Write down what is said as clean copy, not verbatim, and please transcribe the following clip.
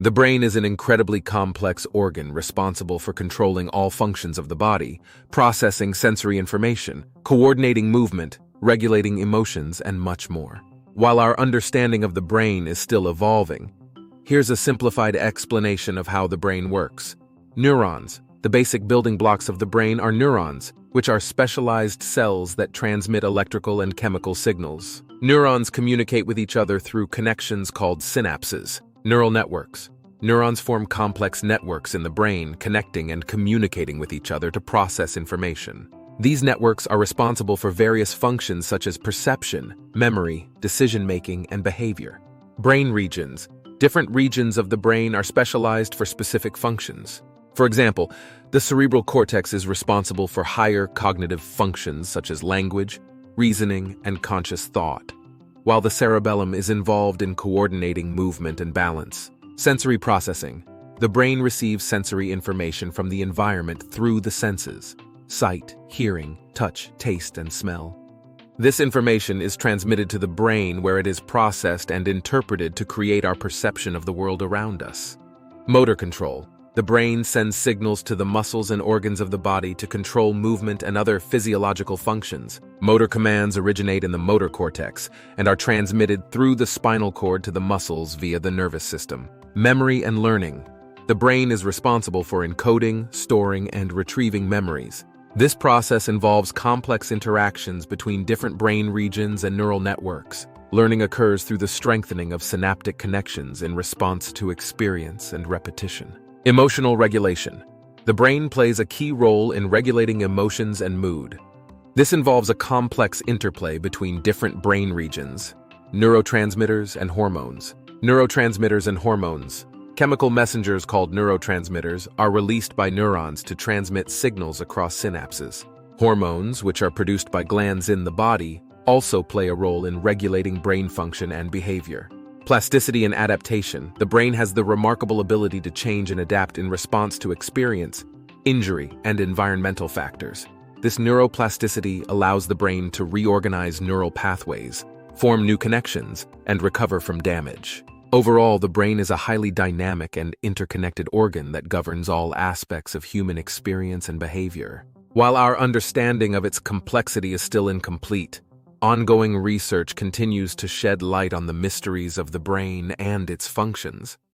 The brain is an incredibly complex organ responsible for controlling all functions of the body, processing sensory information, coordinating movement, regulating emotions, and much more. While our understanding of the brain is still evolving, here's a simplified explanation of how the brain works. Neurons. The basic building blocks of the brain are neurons, which are specialized cells that transmit electrical and chemical signals. Neurons communicate with each other through connections called synapses, neural networks. Neurons form complex networks in the brain, connecting and communicating with each other to process information. These networks are responsible for various functions such as perception, memory, decision-making, and behavior. Brain regions. Different regions of the brain are specialized for specific functions. For example, the cerebral cortex is responsible for higher cognitive functions such as language, reasoning, and conscious thought, while the cerebellum is involved in coordinating movement and balance. Sensory processing. The brain receives sensory information from the environment through the senses: sight, hearing, touch, taste, and smell. This information is transmitted to the brain where it is processed and interpreted to create our perception of the world around us. Motor control. The brain sends signals to the muscles and organs of the body to control movement and other physiological functions. Motor commands originate in the motor cortex and are transmitted through the spinal cord to the muscles via the nervous system. Memory and learning. The brain is responsible for encoding, storing, and retrieving memories. This process involves complex interactions between different brain regions and neural networks. Learning occurs through the strengthening of synaptic connections in response to experience and repetition. Emotional regulation. The brain plays a key role in regulating emotions and mood. This involves a complex interplay between different brain regions, neurotransmitters and hormones. Neurotransmitters and hormones. Chemical messengers called neurotransmitters are released by neurons to transmit signals across synapses. Hormones, which are produced by glands in the body, also play a role in regulating brain function and behavior. Plasticity and adaptation. The brain has the remarkable ability to change and adapt in response to experience, injury, and environmental factors. This neuroplasticity allows the brain to reorganize neural pathways, form new connections, and recover from damage. Overall, the brain is a highly dynamic and interconnected organ that governs all aspects of human experience and behavior. While our understanding of its complexity is still incomplete, ongoing research continues to shed light on the mysteries of the brain and its functions.